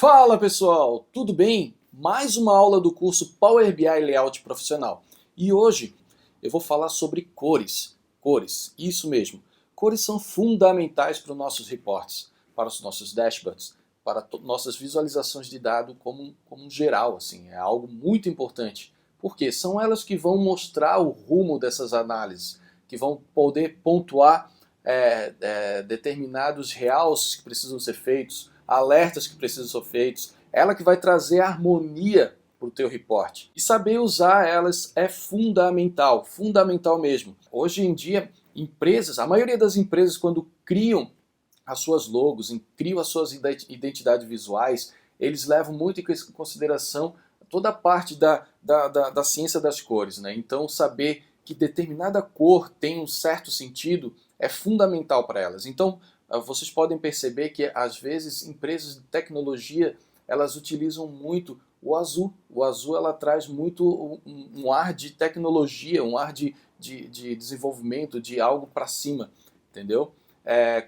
Fala pessoal, tudo bem? Mais uma aula do curso Power BI Layout Profissional. E hoje eu vou falar sobre cores. Cores, isso mesmo. Cores são fundamentais para os nossos reports, para os nossos dashboards, para nossas visualizações de dado como um geral. Assim, é algo muito importante. Porque são elas que vão mostrar o rumo dessas análises, que vão poder pontuar determinados reals que precisam ser feitos, alertas que precisam ser feitos, ela que vai trazer harmonia para o teu report. E saber usar elas é fundamental, fundamental mesmo. Hoje em dia, empresas, a maioria das empresas quando criam as suas logos, criam as suas identidades visuais, eles levam muito em consideração toda a parte da ciência das cores, né? Então saber que determinada cor tem um certo sentido é fundamental para elas. Então vocês podem perceber que às vezes empresas de tecnologia elas utilizam muito o azul. O azul ela traz muito um ar de tecnologia, um ar de desenvolvimento, de algo para cima, entendeu?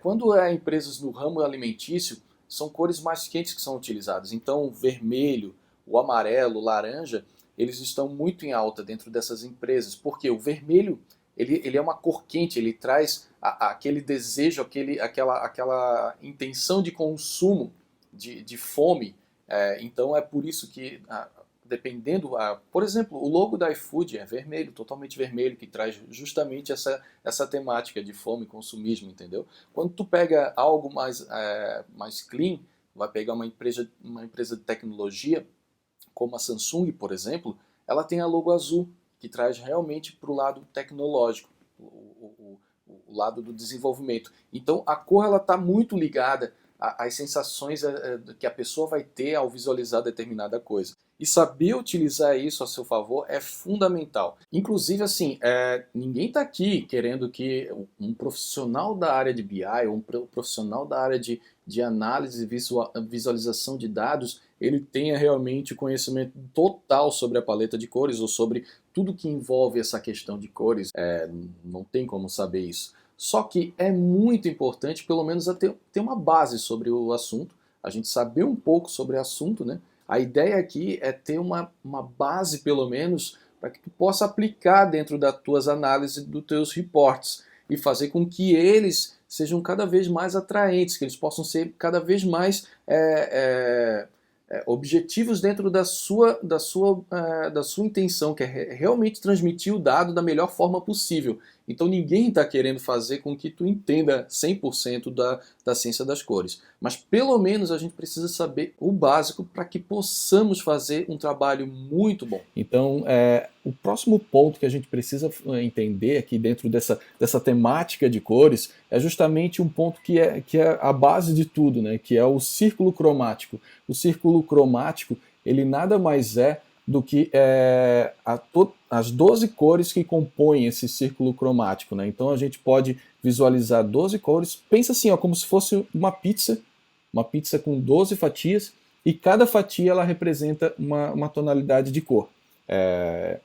Quando é empresas no ramo alimentício, são cores mais quentes que são utilizadas. Então o vermelho, o amarelo, o laranja, eles estão muito em alta dentro dessas empresas, porque o vermelho ele é uma cor quente, ele traz aquele desejo, aquela intenção de consumo, de fome. Então é por isso que, dependendo, por exemplo, o logo da iFood é vermelho, totalmente vermelho, que traz justamente essa temática de fome e consumismo, entendeu? Quando tu pega algo mais clean, vai pegar uma empresa de tecnologia, como a Samsung, por exemplo, ela tem a logo azul, que traz realmente para o lado tecnológico, o lado do desenvolvimento. Então a cor está muito ligada às sensações que a pessoa vai ter ao visualizar determinada coisa. E saber utilizar isso a seu favor é fundamental. Inclusive, assim, ninguém está aqui querendo que um profissional da área de BI ou um profissional da área de análise e visualização de dados ele tenha realmente conhecimento total sobre a paleta de cores ou sobre tudo que envolve essa questão de cores. Não tem como saber isso. Só que é muito importante, pelo menos, ter uma base sobre o assunto, a gente saber um pouco sobre o assunto, né? A ideia aqui é ter uma base, pelo menos, para que tu possa aplicar dentro das tuas análises, dos teus reports, e fazer com que eles sejam cada vez mais atraentes, que eles possam ser cada vez mais objetivos dentro da sua intenção, que é realmente transmitir o dado da melhor forma possível. Então ninguém está querendo fazer com que tu entenda 100% da ciência das cores. Mas pelo menos a gente precisa saber o básico para que possamos fazer um trabalho muito bom. Então o próximo ponto que a gente precisa entender aqui dentro dessa temática de cores é justamente um ponto que é a base de tudo, né? Que é o círculo cromático. O círculo cromático ele nada mais é do que as 12 cores que compõem esse círculo cromático, né? Então a gente pode visualizar 12 cores, pensa assim, ó, como se fosse uma pizza com 12 fatias, e cada fatia ela representa uma tonalidade de cor.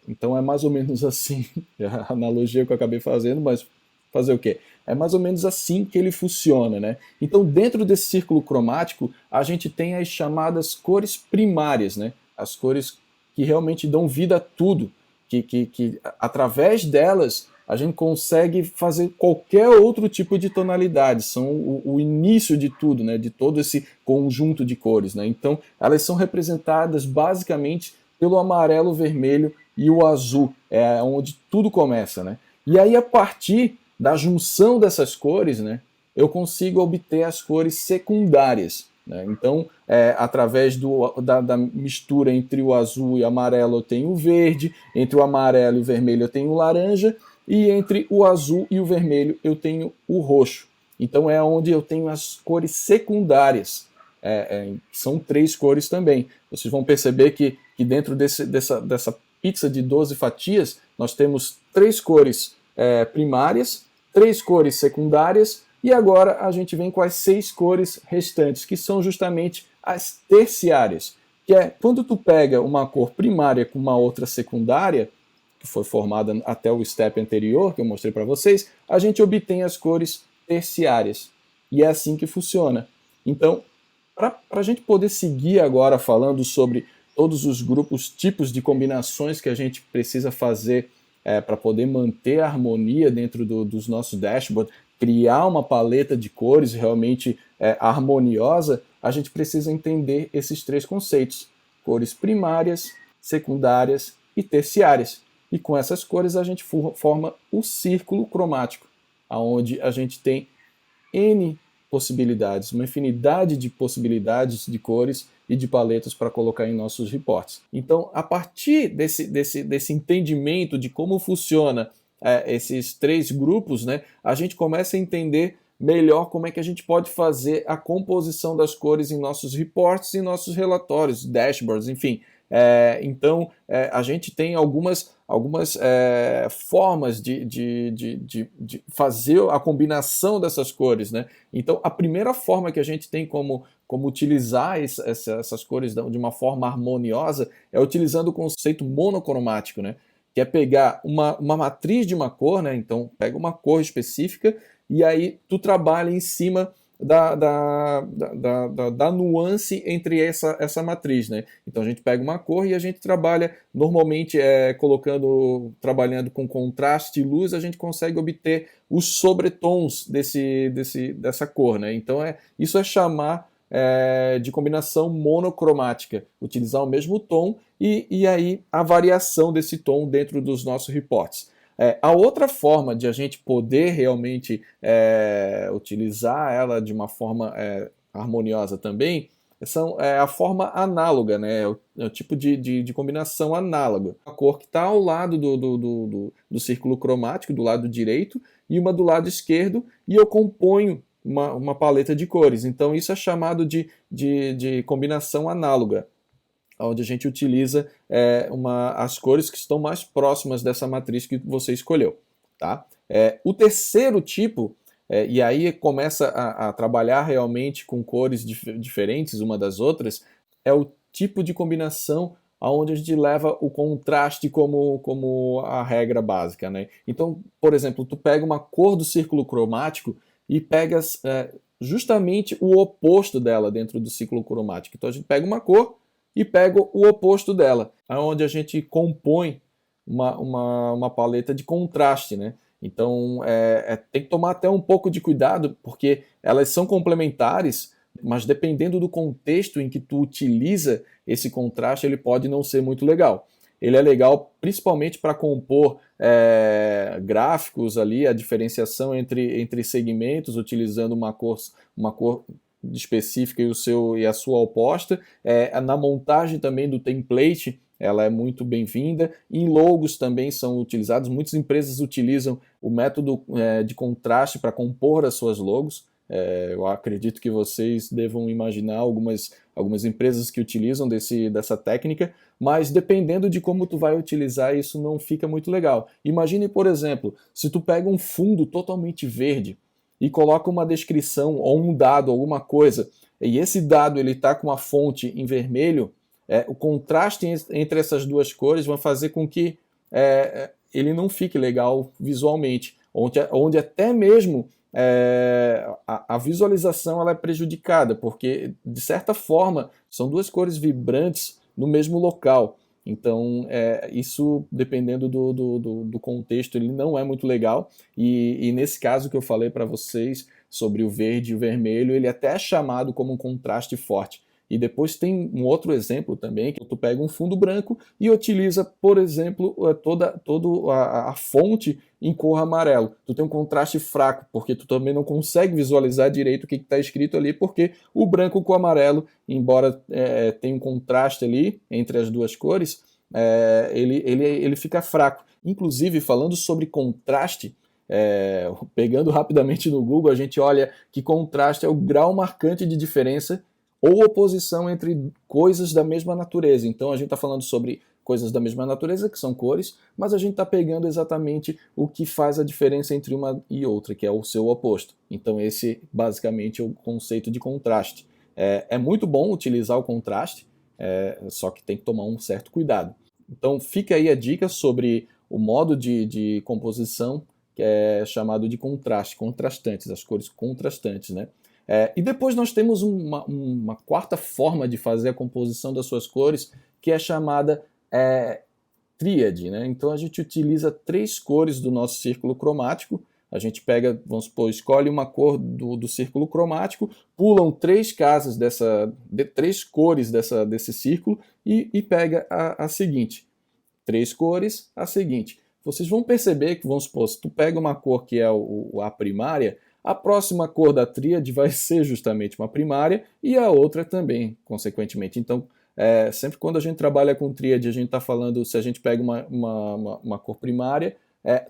Então é mais ou menos assim, a analogia que eu acabei fazendo, mas fazer o quê? É mais ou menos assim que ele funciona, né? Então dentro desse círculo cromático a gente tem as chamadas cores primárias, né? As cores que realmente dão vida a tudo, que através delas a gente consegue fazer qualquer outro tipo de tonalidade, são o início de tudo, né, de todo esse conjunto de cores, né? Então elas são representadas basicamente pelo amarelo, o vermelho e o azul, é onde tudo começa, né? E aí a partir da junção dessas cores, né, eu consigo obter as cores secundárias. Então, através da mistura entre o azul e o amarelo eu tenho o verde, entre o amarelo e o vermelho eu tenho o laranja, e entre o azul e o vermelho eu tenho o roxo. Então é onde eu tenho as cores secundárias. São 3 cores também. Vocês vão perceber que dentro dessa pizza de 12 fatias, nós temos 3 cores primárias, 3 cores secundárias, e agora a gente vem com as 6 cores restantes, que são justamente as terciárias. Que é quando tu pega uma cor primária com uma outra secundária, que foi formada até o step anterior, que eu mostrei para vocês, a gente obtém as cores terciárias. E é assim que funciona. Então, Para a gente poder seguir agora falando sobre todos os grupos, tipos de combinações que a gente precisa fazer para poder manter a harmonia dentro dos nossos dashboards, criar uma paleta de cores realmente harmoniosa, a gente precisa entender esses três conceitos: cores primárias, secundárias e terciárias. E com essas cores a gente forma o círculo cromático, onde a gente tem N possibilidades, uma infinidade de possibilidades de cores e de paletas para colocar em nossos reports. Então, a partir desse entendimento de como funciona esses três grupos, né, a gente começa a entender melhor como é que a gente pode fazer a composição das cores em nossos reports e nossos relatórios, dashboards, enfim. Então, a gente tem algumas formas de fazer a combinação dessas cores, né? Então, a primeira forma que a gente tem como utilizar essas cores de uma forma harmoniosa é utilizando o conceito monocromático, né? Que é pegar uma matriz de uma cor, né? Então, pega uma cor específica e aí tu trabalha em cima da nuance entre essa matriz, né? Então a gente pega uma cor e a gente trabalha normalmente trabalhando com contraste e luz, a gente consegue obter os sobretons dessa cor, né? Então isso é chamar de combinação monocromática, utilizar o mesmo tom e aí a variação desse tom dentro dos nossos reports. A outra forma de a gente poder realmente utilizar ela de uma forma harmoniosa também é a forma análoga, né? É o tipo de combinação análoga. A cor que está ao lado do círculo cromático, do lado direito, e uma do lado esquerdo, e eu componho uma paleta de cores. Então isso é chamado de combinação análoga, onde a gente utiliza as cores que estão mais próximas dessa matriz que você escolheu. Tá? O terceiro tipo, e aí começa a trabalhar realmente com cores diferentes uma das outras, é o tipo de combinação onde a gente leva o contraste como a regra básica. Né? Então, por exemplo, tu pega uma cor do círculo cromático e pegas justamente o oposto dela dentro do círculo cromático. Então a gente pega uma cor e pego o oposto dela, onde a gente compõe uma paleta de contraste, né? Então tem que tomar até um pouco de cuidado, porque elas são complementares, mas dependendo do contexto em que tu utiliza esse contraste, ele pode não ser muito legal. Ele é legal principalmente para compor gráficos ali, a diferenciação entre segmentos, utilizando uma cor específica e a sua oposta. Na montagem também do template, ela é muito bem-vinda. Em logos também são utilizados. Muitas empresas utilizam o método de contraste para compor as suas logos. Eu acredito que vocês devam imaginar algumas empresas que utilizam dessa técnica, mas dependendo de como tu vai utilizar, isso não fica muito legal. Imagine, por exemplo, se tu pega um fundo totalmente verde e coloca uma descrição ou um dado, alguma coisa, e esse dado ele está com a fonte em vermelho, o contraste entre essas duas cores vai fazer com que ele não fique legal visualmente, onde até mesmo a visualização ela é prejudicada, porque de certa forma são duas cores vibrantes no mesmo local. Então, isso, dependendo do contexto, ele não é muito legal. E nesse caso que eu falei para vocês sobre o verde e o vermelho, ele até é chamado como um contraste forte. E depois tem um outro exemplo também, que tu pega um fundo branco e utiliza, por exemplo, toda a fonte em cor amarelo. Tu tem um contraste fraco, porque tu também não consegue visualizar direito o que está escrito ali, porque o branco com o amarelo, embora tenha um contraste ali entre as duas cores, ele fica fraco. Inclusive, falando sobre contraste, pegando rapidamente no Google, a gente olha que contraste é o grau marcante de diferença ou oposição entre coisas da mesma natureza. Então a gente está falando sobre coisas da mesma natureza, que são cores, mas a gente está pegando exatamente o que faz a diferença entre uma e outra, que é o seu oposto. Então esse basicamente é o conceito de contraste. É muito bom utilizar o contraste, só que tem que tomar um certo cuidado. Então fica aí a dica sobre o modo de composição que é chamado de contraste, contrastantes, as cores contrastantes, né? E depois nós temos uma quarta forma de fazer a composição das suas cores, que é chamada tríade, né? Então a gente utiliza 3 cores do nosso círculo cromático. A gente pega, vamos supor, escolhe uma cor do círculo cromático, pulam 3 casas 3 cores desse círculo e pega a seguinte. 3 cores, a seguinte. Vocês vão perceber que, vamos supor, se tu pega uma cor que é a primária, a próxima cor da tríade vai ser justamente uma primária e a outra também, consequentemente. Então, sempre quando a gente trabalha com tríade, a gente está falando, se a gente pega uma cor primária,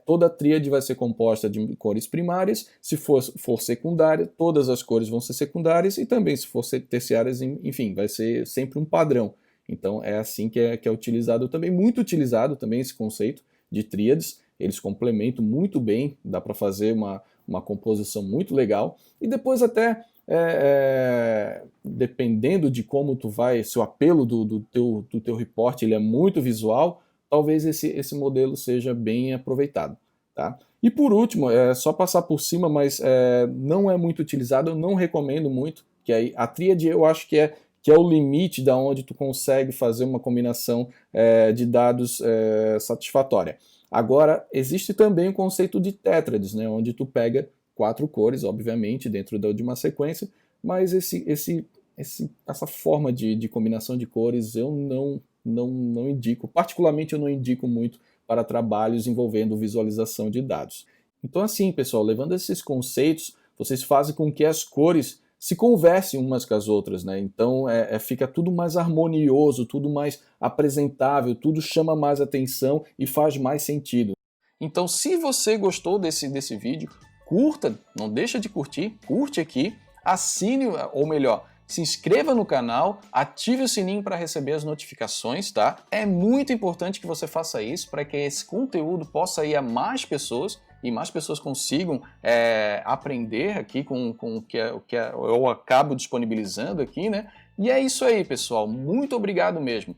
toda a tríade vai ser composta de cores primárias. Se for secundária, todas as cores vão ser secundárias, e também se for terciárias, enfim, vai ser sempre um padrão. Então é assim que é utilizado também, muito utilizado também esse conceito de tríades. Eles complementam muito bem, dá para fazer uma composição muito legal. E depois até, dependendo de como tu vai, se o apelo do teu report ele é muito visual, talvez esse modelo seja bem aproveitado. Tá? E por último, só passar por cima, mas não é muito utilizado, eu não recomendo muito, que a tríade eu acho que é o limite da onde tu consegue fazer uma combinação de dados satisfatória. Agora, existe também o conceito de tétrades, né, onde tu pega 4 cores, obviamente, dentro de uma sequência, mas essa forma de combinação de cores eu não indico, particularmente eu não indico muito para trabalhos envolvendo visualização de dados. Então assim, pessoal, levando esses conceitos, vocês fazem com que as cores se conversem umas com as outras, né? Então fica tudo mais harmonioso, tudo mais apresentável, tudo chama mais atenção e faz mais sentido. Então se você gostou desse vídeo, curta, não deixa de curtir, curte aqui, assine, ou melhor, se inscreva no canal, ative o sininho para receber as notificações, tá? É muito importante que você faça isso para que esse conteúdo possa ir a mais pessoas e mais pessoas consigam aprender aqui com o que eu acabo disponibilizando aqui, né? E é isso aí, pessoal. Muito obrigado mesmo.